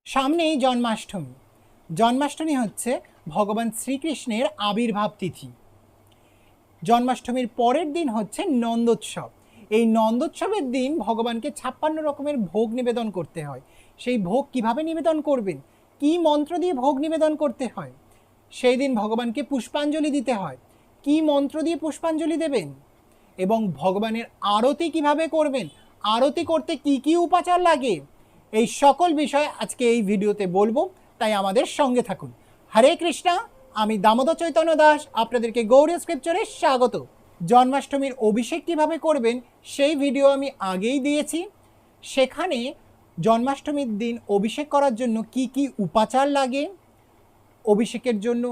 সামনেই জন্মাষ্টমী। জন্মাষ্টমী হচ্ছে ভগবান শ্রীকৃষ্ণের আবির্ভাব তিথি। জন্মাষ্টমীর পরের দিন হচ্ছে নন্দোৎসব। এই নন্দোৎসবের দিন ভগবানকে 56 রকমের ভোগ নিবেদন করতে হয়। সেই ভোগ কিভাবে নিবেদন করবেন, কি মন্ত্র দিয়ে ভোগ নিবেদন করতে হয়, সেই দিন ভগবানকে পুষ্পাঞ্জলি দিতে হয়, কি মন্ত্র দিয়ে পুষ্পাঞ্জলি দেবেন, এবং ভগবানের আরতি কিভাবে করবেন, আরতি করতে কি কি উপাচার লাগে, এই সকল বিষয় আজকে এই ভিডিওতে বলবো, তাই আমাদের সঙ্গে থাকুন। হরে কৃষ্ণা, আমি দামোদর চৈতন্য দাস আপনাদেরকে গৌড়ীয় স্ক্রিপচারে স্বাগত। জন্মাষ্টমীর অভিষেক কিভাবে করবেন সেই ভিডিও আমি আগেই দিয়েছি। সেখানে জন্মাষ্টমীর দিন অভিষেক করার জন্য কি কি উপাচার লাগে, অভিষেকের জন্য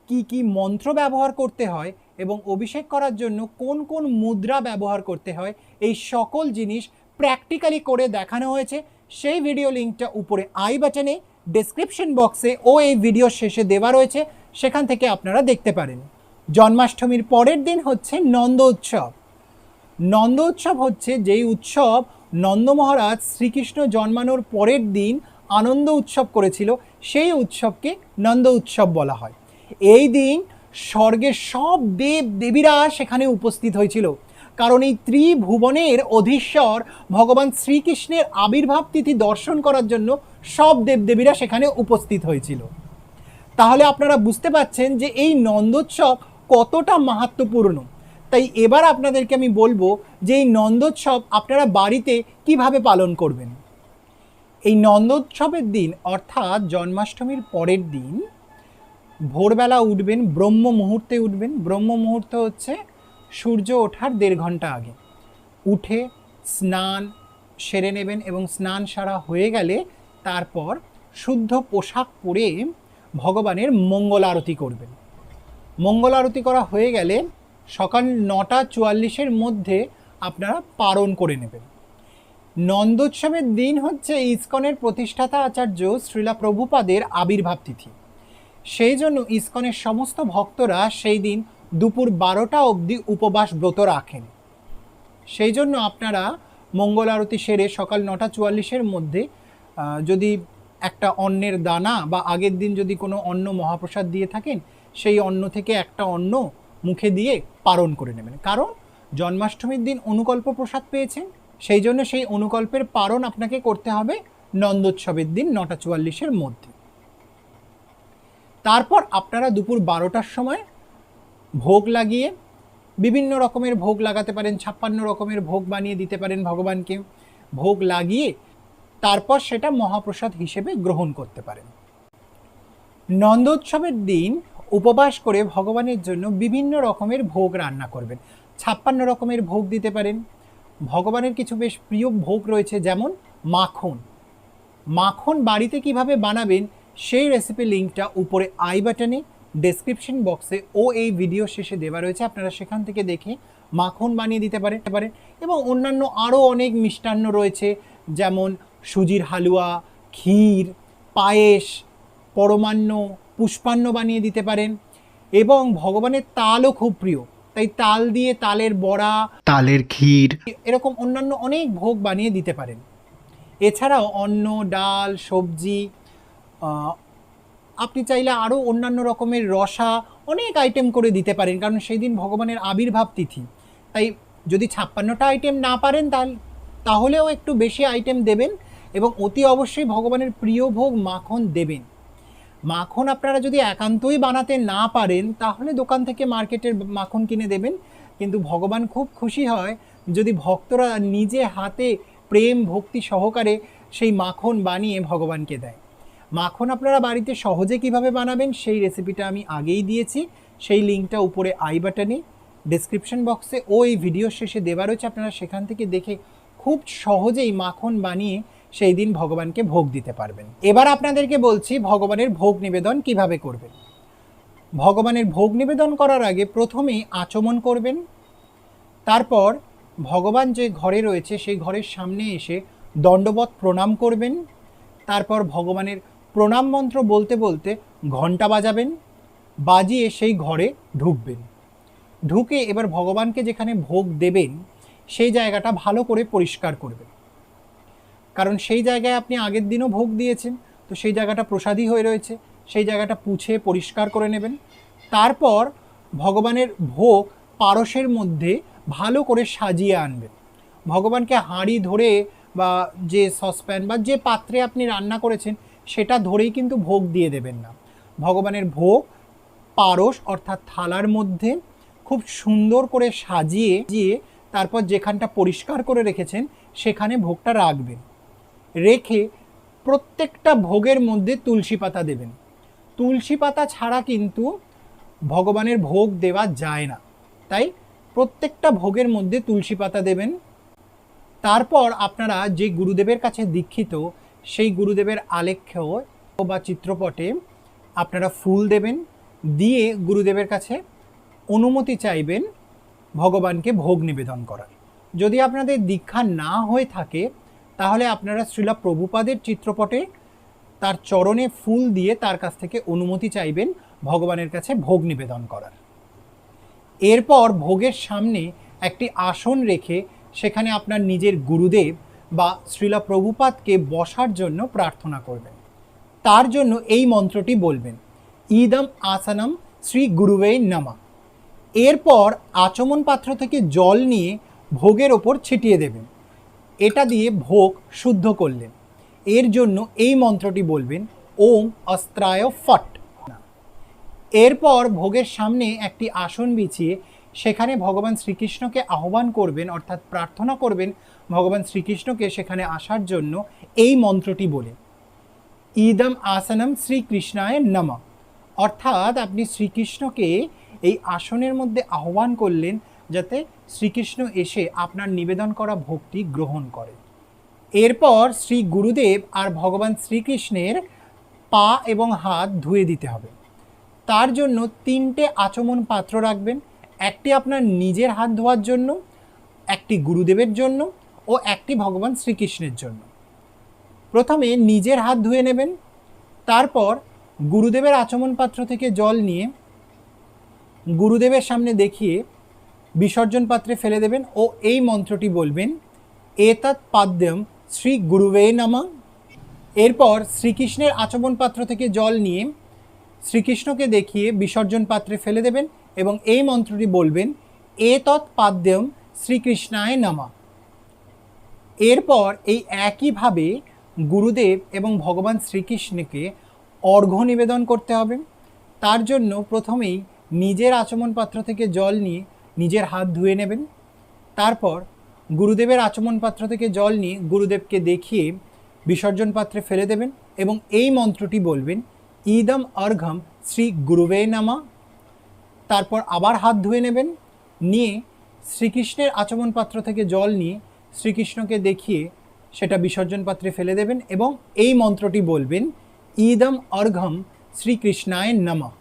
কি কি মন্ত্র ব্যবহার করতে হয় এবং অভিষেক করার জন্য কোন কোন মুদ্রা ব্যবহার করতে হয়, এই সকল জিনিস প্র্যাকটিক্যালি করে দেখানো হয়েছে। সেই ভিডিও লিঙ্কটা উপরে আই বাটনে, ডেসক্রিপশন বক্সে ও এই ভিডিও শেষে দেওয়া রয়েছে, সেখান থেকে আপনারা দেখতে পারেন। জন্মাষ্টমীর পরের দিন হচ্ছে নন্দ উৎসব। নন্দ উৎসব হচ্ছে যেই উৎসব নন্দ মহারাজ শ্রীকৃষ্ণ জন্মানোর পরের দিন আনন্দ উৎসব করেছিল, সেই উৎসবকে নন্দ উৎসব বলা হয়। এই দিন স্বর্গের সব দেব দেবীরা সেখানে উপস্থিত হয়েছিল, কারণ এই ত্রিভুবনের অধীশ্বর ভগবান শ্রীকৃষ্ণের আবির্ভাব তিথি দর্শন করার জন্য সব দেবদেবীরা সেখানে উপস্থিত হয়েছিল। তাহলে আপনারা বুঝতে পারছেন যে এই নন্দোৎসব কতটা মাহাত্ম্যপূর্ণ। তাই এবার আপনাদেরকে আমি বলবো যে এই নন্দোৎসব আপনারা বাড়িতে কিভাবে পালন করবেন। এই নন্দোৎসবের দিন অর্থাৎ জন্মাষ্টমীর পরের দিন ভোরবেলা উঠবেন, ব্রহ্ম মুহূর্তে উঠবেন। ব্রহ্ম মুহূর্ত হচ্ছে সূর্য ওঠার 1.5 ঘন্টা আগে। উঠে স্নান সেরে নেবেন এবং স্নান সারা হয়ে গেলে তারপর শুদ্ধ পোশাক পরে ভগবানের মঙ্গল আরতি করবেন। মঙ্গল আরতি করা হয়ে গেলে সকাল 9:44-এর মধ্যে আপনারা পারণ করে নেবেন। নন্দোৎসবের দিন হচ্ছে ইসকনের প্রতিষ্ঠাতা আচার্য শ্রীলা প্রভুপাদের আবির্ভাব তিথি। সেই জন্য ইসকনের সমস্ত ভক্তরা সেই দিন দুপুর 12টা অবধি উপবাস ব্রত রাখেন। সেই জন্য আপনারা মঙ্গল আরতি সেরে সকাল 9:44-এর মধ্যে যদি একটা অন্নের দানা বা আগের দিন যদি কোনো অন্ন মহাপ্রসাদ দিয়ে থাকেন, সেই অন্ন থেকে একটা অন্ন মুখে দিয়ে পারণ করে নেবেন। কারণ জন্মাষ্টমীর দিন অনুকল্প প্রসাদ পেয়েছেন, সেই জন্য সেই অনুকল্পের পারণ আপনাকে করতে হবে নন্দোৎসবের দিন 9:44-এর মধ্যে। তারপর আপনারা দুপুর 12টার সময় ভোগ লাগিয়ে, বিভিন্ন রকমের ভোগ লাগাতে পারেন, 56 রকমের ভোগ বানিয়ে দিতে পারেন ভগবানকে। ভোগ লাগিয়ে তারপর সেটা মহাপ্রসাদ হিসেবে গ্রহণ করতে পারেন। নন্দোৎসবের দিন উপবাস করে ভগবানের জন্য বিভিন্ন রকমের ভোগ রান্না করবেন। 56 রকমের ভোগ দিতে পারেন। ভগবানের কিছু বেশ প্রিয় ভোগ রয়েছে, যেমন মাখন। মাখন বাড়িতে কিভাবে বানাবেন সেই রেসিপি লিঙ্কটা উপরে আই বাটনে, ডেসক্রিপশন বক্সে ও এই ভিডিও শেষে দেওয়া রয়েছে, আপনারা সেখান থেকে দেখে মাখন বানিয়ে দিতে পারেন। এবং অন্যান্য আরও অনেক মিষ্টান্ন রয়েছে, যেমন সুজির হালুয়া, ক্ষীর, পায়েস, পরমান্ন, পুষ্পান্ন বানিয়ে দিতে পারেন। এবং ভগবানের তালও খুব প্রিয়, তাই তাল দিয়ে তালের বড়া, তালের ক্ষীর, এরকম অন্যান্য অনেক ভোগ বানিয়ে দিতে পারেন। এছাড়াও অন্ন, ডাল, সবজি, আপনি চাইলে আরও অন্যান্য রকমের রসা, অনেক আইটেম করে দিতে পারেন, কারণ সেই দিন ভগবানের আবির্ভাব তিথি। তাই যদি 56টা আইটেম না পারেন তাহলেও একটু বেশি আইটেম দেবেন, এবং অতি অবশ্যই ভগবানের প্রিয় ভোগ মাখন দেবেন। মাখন আপনারা যদি একান্তই বানাতে না পারেন তাহলে দোকান থেকে মার্কেটের মাখন কিনে দেবেন, কিন্তু ভগবান খুব খুশি হয় যদি ভক্তরা নিজে হাতে প্রেম ভক্তি সহকারে সেই মাখন বানিয়ে ভগবানকে দেয়। মাখন আপনারা বাড়িতে সহজে কিভাবে বানাবেন সেই রেসিপিটা আমি আগেই দিয়েছি, সেই লিঙ্কটা উপরে আই বাটনে, ডেসক্রিপশন বক্সে ও এই ভিডিও শেষে দেওয়া রয়েছে, আপনারা সেখান থেকে দেখে খুব সহজেই মাখন বানিয়ে সেই দিন ভগবানকে ভোগ দিতে পারবেন। এবার আপনাদেরকে বলছি ভগবানের ভোগ নিবেদন কিভাবে করবেন। ভগবানের ভোগ নিবেদন করার আগে প্রথমেই আচমন করবেন। তারপর ভগবান যে ঘরে রয়েছে সেই ঘরের সামনে এসে দণ্ডবত প্রণাম করবেন। তারপর ভগবানের প্রণাম মন্ত্র বলতে বলতে ঘণ্টা বাজাবেন, বাজিয়ে সেই ঘরে ঢুকবেন। ঢুকে এবার ভগবানকে যেখানে ভোগ দেবেন সেই জায়গাটা ভালো করে পরিষ্কার করবেন, কারণ সেই জায়গায় আপনি আগের দিনও ভোগ দিয়েছেন, তো সেই জায়গাটা প্রসাদী হয়ে রয়েছে, সেই জায়গাটা পুছে পরিষ্কার করে নেবেন। তারপর ভগবানের ভোগ পারসের মধ্যে ভালো করে সাজিয়ে আনবেন। ভগবানকে হাঁড়ি ধরে বা যে সসপ্যান বা যে পাত্রে আপনি রান্না করেছেন সেটা ধরেই কিন্তু ভোগ দিয়ে দেবেন না। ভগবানের ভোগ পারস অর্থাৎ থালার মধ্যে খুব সুন্দর করে সাজিয়ে তারপর যেখানটা পরিষ্কার করে রেখেছেন সেখানে ভোগটা রাখবেন। রেখে প্রত্যেকটা ভোগের মধ্যে তুলসী পাতা দেবেন। তুলসী পাতা ছাড়া কিন্তু ভগবানের ভোগ দেওয়া যায় না, তাই প্রত্যেকটা ভোগের মধ্যে তুলসী পাতা দেবেন। তারপর আপনারা যে গুরুদেবের কাছে দীক্ষিত সেই গুরুদেবের আলেখ্য বা চিত্রপটে আপনারা ফুল দেবেন, দিয়ে গুরুদেবের কাছে অনুমতি চাইবেন ভগবানকে ভোগ নিবেদন করার। যদি আপনাদের দীক্ষা না হয়ে থাকে তাহলে আপনারা শ্রীলা প্রভুপাদের চিত্রপটে তার চরণে ফুল দিয়ে তার কাছ থেকে অনুমতি চাইবেন ভগবানের কাছে ভোগ নিবেদন করার। এরপর ভোগের সামনে একটি আসন রেখে সেখানে আপনার নিজের গুরুদেব বা শ্রীলা প্রভুপাদকে বসার জন্য প্রার্থনা করবেন। তার জন্য এই মন্ত্রটি বলবেন, ইদম আসনম শ্রী গুরুবে নমঃ। এরপর আচমন পাত্র থেকে জল নিয়ে ভোগের ওপর ছিটিয়ে দেবেন। এটা দিয়ে ভোগ শুদ্ধ করলেন। এর জন্য এই মন্ত্রটি বলবেন, ওম অস্ত্রায় ফট। এরপর ভোগের সামনে একটি আসন বিছিয়ে সেখানে ভগবান শ্রীকৃষ্ণকে আহ্বান করবেন, অর্থাৎ প্রার্থনা করবেন ভগবান শ্রীকৃষ্ণকে সেখানে আসার জন্য এই মন্ত্রটি বলে, ইদম আসনম শ্রীকৃষ্ণায় নমঃ। অর্থাৎ আপনি শ্রীকৃষ্ণকে এই আসনের মধ্যে আহ্বান করলেন যাতে শ্রীকৃষ্ণ এসে আপনার নিবেদন করা ভোগটি গ্রহণ করে। এরপর শ্রী গুরুদেব আর ভগবান শ্রীকৃষ্ণের পা এবং হাত ধুয়ে দিতে হবে। তার জন্য 3টে আচমন পাত্র রাখবেন, একটি আপনার নিজের হাত ধোয়ার জন্য, একটি গুরুদেবের জন্য ও একটি ভগবান শ্রীকৃষ্ণের জন্য। প্রথমে নিজের হাত ধুয়ে নেবেন, তারপর গুরুদেবের আচমন পাত্র থেকে জল নিয়ে গুরুদেবের সামনে দেখিয়ে বিসর্জন পাত্রে ফেলে দেবেন ও এই মন্ত্রটি বলবেন, এতৎ পাদ্যম শ্রী গুরুবে নমঃ। এরপর শ্রীকৃষ্ণের আচমন পাত্র থেকে জল নিয়ে শ্রীকৃষ্ণকে দেখিয়ে বিসর্জন পাত্রে ফেলে দেবেন এবং এই মন্ত্রটি বলবেন, এতৎ পাদ্যম শ্রীকৃষ্ণায় নমঃ। এরপর এই একইভাবে গুরুদেব এবং ভগবান শ্রীকৃষ্ণকে অর্ঘ্য নিবেদন করতে হবে। তার জন্য প্রথমেই নিজের আচমন পাত্র থেকে জল নিয়ে নিজের হাত ধুয়ে নেবেন। তারপর গুরুদেবের আচমন পাত্র থেকে জল নিয়ে গুরুদেবকে দেখিয়ে বিসর্জন পাত্রে ফেলে দেবেন এবং এই মন্ত্রটি বলবেন, ইদম অর্ঘ্যম শ্রী গুরুবে নমঃ। তারপর আবার হাত ধুয়ে নেবেন, নিয়ে শ্রীকৃষ্ণের আচমন পাত্র থেকে জল নিয়ে শ্রীকৃষ্ণকে দেখিয়ে সেটা বিসর্জন পাত্রে ফেলে দেবেন এবং এই মন্ত্রটি বলবেন, ইদম অর্ঘ্যম শ্রীকৃষ্ণায় নমঃ।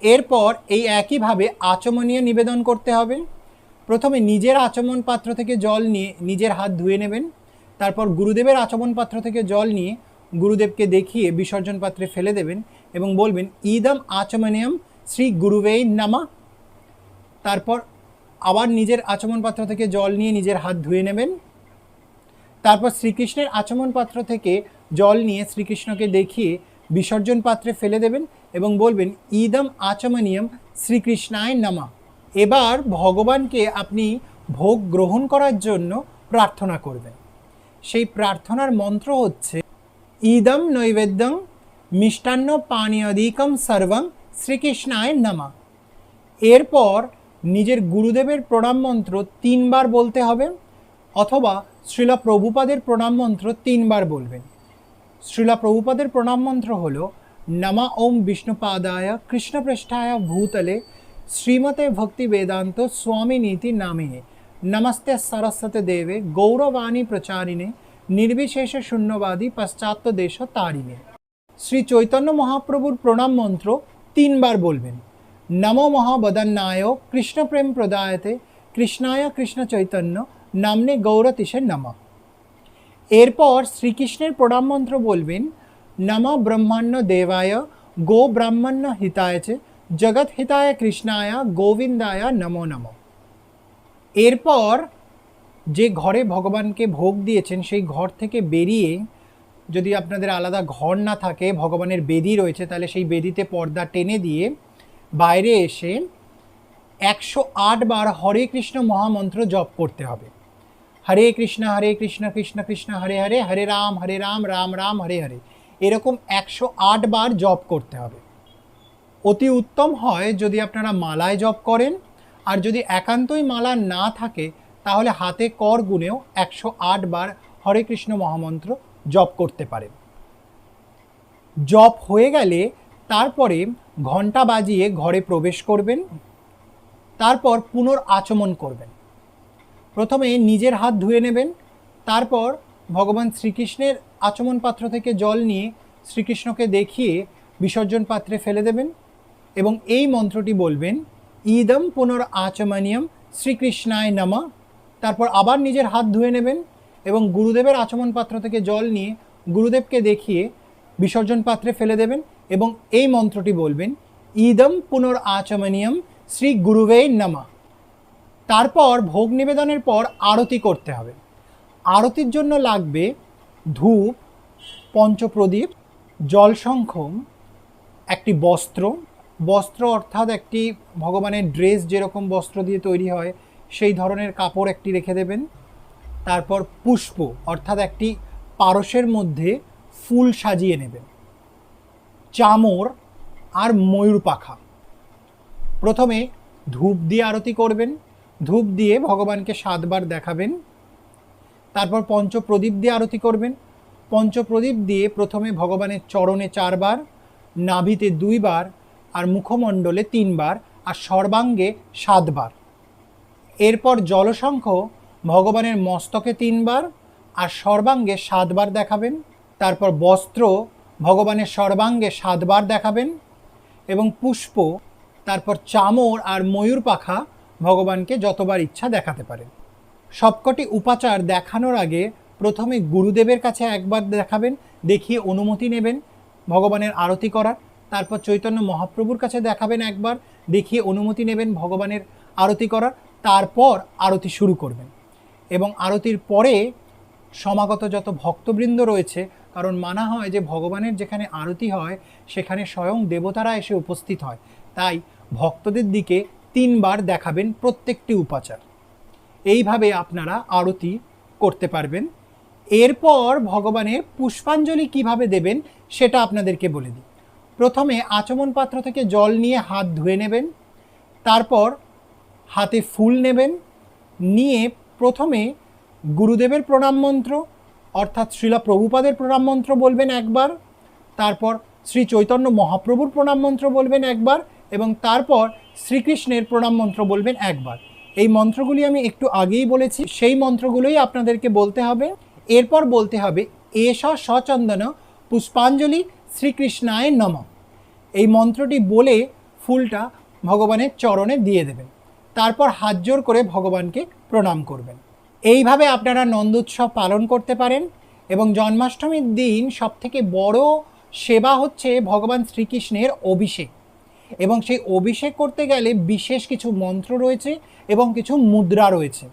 এরপর এই একইভাবে আচমনীয় নিবেদন করতে হবে। প্রথমে নিজের আচমন পাত্র থেকে জল নিয়ে নিজের হাত ধুয়ে নেবেন, তারপর গুরুদেবের আচমন পাত্র থেকে জল নিয়ে গুরুদেবকে দেখিয়ে বিসর্জন পাত্রে ফেলে দেবেন এবং বলবেন, ইদম আচমনীয়ম শ্রী গুরুবে নমঃ। তারপর আবার নিজের আচমন পাত্র থেকে জল নিয়ে নিজের হাত ধুয়ে নেবেন। তারপর শ্রীকৃষ্ণের আচমন পাত্র থেকে জল নিয়ে শ্রীকৃষ্ণকে দেখিয়ে বিসর্জন পাত্রে ফেলে দেবেন এবং বলবেন, ইদম আচমনীয়ম শ্রীকৃষ্ণায় নমঃ। এবার ভগবানকে আপনি ভোগ গ্রহণ করার জন্য প্রার্থনা করবেন। সেই প্রার্থনার মন্ত্র হচ্ছে, ইদম নৈবেদ্যং মিষ্টান্ন পানীয়দিকম সর্বং শ্রীকৃষ্ণায় নমঃ। এরপর নিজের গুরুদেবের প্রণাম মন্ত্র 3 বার বলতে হবে, অথবা শ্রীলা প্রভুপাদের প্রণাম মন্ত্র 3 বার বলবেন। শ্রীলা প্রভুপাদের প্রণাম মন্ত্র হল, নমঃ ওম বিষ্ণুপাদায় কৃষ্ণপৃষ্ঠায় ভূতলে শ্রীমতে ভক্তি বেদান্ত স্বামী নীতি নামিনে নমস্তে সরস্বতী দেবে গৌরবাণী প্রচারিণে নির্বিশেষ শূন্যবাদী পাশ্চাত্য দেশ তারিণে। শ্রী চৈতন্য মহাপ্রভুর প্রণাম মন্ত্র 3 বার বলবেন, নমো মহাবদন্নায় কৃষ্ণ প্রেম প্রদায়তে কৃষ্ণায় কৃষ্ণ চৈতন্য নামনে গৌরতিশে নমঃ। এরপর শ্রীকৃষ্ণের প্রণাম মন্ত্র বলবেন, নমঃ ব্রহ্মাণ্য দেবায় গো ব্রাহ্মণ্য হিতায় চ জগৎ হিতায় কৃষ্ণায় গোবিন্দায় নমো নমঃ। এরপর যে ঘরে ভগবানকে ভোগ দিয়েছেন সেই ঘর থেকে বেরিয়ে যদি আপনাদের আলাদা ঘর না থাকে, ভগবানের বেদি রয়েছে, তাহলে সেই বেদিতে পর্দা টেনে দিয়ে বাইরে এসে 108 বার হরে কৃষ্ণ মহামন্ত্র জপ করতে হবে। হরে কৃষ্ণ কৃষ্ণ কৃষ্ণ হরে হরে, হরে রাম রাম রাম হরে হরে, এরকম 108 বার জপ করতে হবে। অতি উত্তম হয় যদি আপনারা মালায় জপ করেন, আর যদি একান্তই মালা না থাকে তাহলে হাতে কর গুনেও 108 বার হরে কৃষ্ণ মহামন্ত্র জপ করতে পারেন। জপ হয়ে গেলে তারপরে ঘণ্টা বাজিয়ে ঘরে প্রবেশ করবেন। তারপর পুনরাচমন করবেন। প্রথমে নিজের হাত ধুয়ে নেবেন, তারপর ভগবান শ্রীকৃষ্ণের আচমন পাত্র থেকে জল নিয়ে শ্রীকৃষ্ণকে দেখিয়ে বিসর্জন পাত্রে ফেলে দেবেন এবং এই মন্ত্রটি বলবেন, ইদম পুনরাচমনিয়ম শ্রীকৃষ্ণায় নমঃ। তারপর আবার নিজের হাত ধুয়ে নেবেন এবং গুরুদেবের আচমন পাত্র থেকে জল নিয়ে গুরুদেবকে দেখিয়ে বিসর্জন পাত্রে ফেলে দেবেন এবং এই মন্ত্রটি বলবেন, ইদম পুনরাচমনিয়ম শ্রী গুরুবে নমঃ। তারপর ভোগ নিবেদনের পর আরতি করতে হবে। আরতির জন্য লাগবে ধূপ, পঞ্চপ্রদীপ, জলশঙ্খ, একটি বস্ত্র অর্থাৎ একটি ভগবানের ড্রেস যেরকম বস্ত্র দিয়ে তৈরি হয় সেই ধরনের কাপড় একটি রেখে দেবেন। তারপর পুষ্প অর্থাৎ একটি পারসের মধ্যে ফুল সাজিয়ে নেবেন, চামর আর ময়ূর পাখা। প্রথমে ধূপ দিয়ে আরতি করবেন, ধূপ দিয়ে ভগবানকে 7 বার দেখাবেন। তারপর পঞ্চপ্রদীপ দিয়ে আরতি করবেন, পঞ্চপ্রদীপ দিয়ে প্রথমে ভগবানের চরণে 4 বার, নাভিতে 2 বার, আর মুখমণ্ডলে 3 বার, আর সর্বাঙ্গে 7 বার। এরপর জলশঙ্খ ভগবানের মস্তকে 3 বার আর সর্বাঙ্গে 7 বার দেখাবেন। তারপর বস্ত্র ভগবানের সর্বাঙ্গে 7 বার দেখাবেন এবং পুষ্প, তারপর চামর আর ময়ূর পাখা ভগবানকে যতবার ইচ্ছা দেখাতে পারেন। সবকটি উপাচার দেখানোর আগে প্রথমে গুরুদেবের কাছে একবার দেখাবেন, দেখিয়ে অনুমতি নেবেন ভগবানের আরতি করার। তারপর চৈতন্য মহাপ্রভুর কাছে দেখাবেন একবার, দেখিয়ে অনুমতি নেবেন ভগবানের আরতি করার। তারপর আরতি শুরু করবেন এবং আরতির পরে সমাগত যত ভক্তবৃন্দ রয়েছে, কারণ মানা হয় যে ভগবানের যেখানে আরতি হয় সেখানে স্বয়ং দেবতারা এসে উপস্থিত হয়, তাই ভক্তদের দিকে 3 বার দেখাবেন প্রত্যেকটি উপাচার। এইভাবে আপনারা আরতি করতে পারবেন। এরপর ভগবানের পুষ্পাঞ্জলি কিভাবে দেবেন সেটা আপনাদেরকে বলে দিই। প্রথমে আচমন পাত্র থেকে জল নিয়ে হাত ধুয়ে নেবেন, তারপর হাতে ফুল নেবেন, নিয়ে প্রথমে গুরুদেবের প্রণাম মন্ত্র অর্থাৎ শ্রীলা প্রভুপাদের প্রণাম মন্ত্র বলবেন একবার, তারপর শ্রী চৈতন্য মহাপ্রভুর প্রণাম মন্ত্র বলবেন একবার এবং তারপর শ্রীকৃষ্ণের প্রণাম মন্ত্র বলবেন একবার। এই মন্ত্রগুলি আমি একটু আগেই বলেছি, সেই মন্ত্রগুলোই আপনাদেরকে বলতে হবে। এরপর বলতে হবে, এষা সচন্দন পুষ্পাঞ্জলি শ্রীকৃষ্ণায় নমঃ। এই মন্ত্রটি বলে ফুলটা ভগবানের চরণে দিয়ে দেবেন, তারপর হাত জোড় করে ভগবানকে প্রণাম করবেন। এইভাবে আপনারা নন্দোৎসব পালন করতে পারেন। এবং জন্মাষ্টমীর দিন সবথেকে বড় সেবা হচ্ছে ভগবান শ্রীকৃষ্ণের অভিষেক, এবং সেই অভিষেক করতে গেলে বিশেষ কিছু মন্ত্র রয়েছে এবং কিছু মুদ্রা রয়েছে,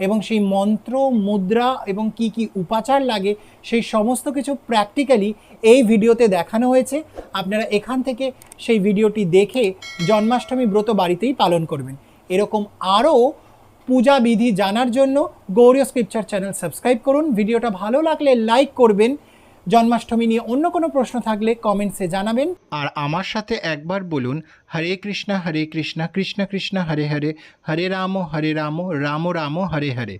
এবং সেই মন্ত্র, মুদ্রা এবং কি কি উপাচার লাগে সেই সমস্ত কিছু প্র্যাকটিক্যালি এই ভিডিওতে দেখানো হয়েছে। আপনারা এখান থেকে সেই ভিডিওটি দেখে জন্মাষ্টমী ব্রত বাড়িতেই পালন করবেন। এরকম আরও পূজা বিধি জানার জন্য গৌড়ীয় স্ক্রিপচার চ্যানেল সাবস্ক্রাইব করুন। ভিডিওটা ভালো লাগলে লাইক করবেন। জন্মাষ্টমী নিয়ে অন্য কোনো প্রশ্ন থাকলে কমেন্টসে জানাবেন। আর আমার সাথে একবার বলুন, হরে কৃষ্ণ কৃষ্ণ কৃষ্ণ হরে হরে, হরে রাম রাম রাম হরে হরে।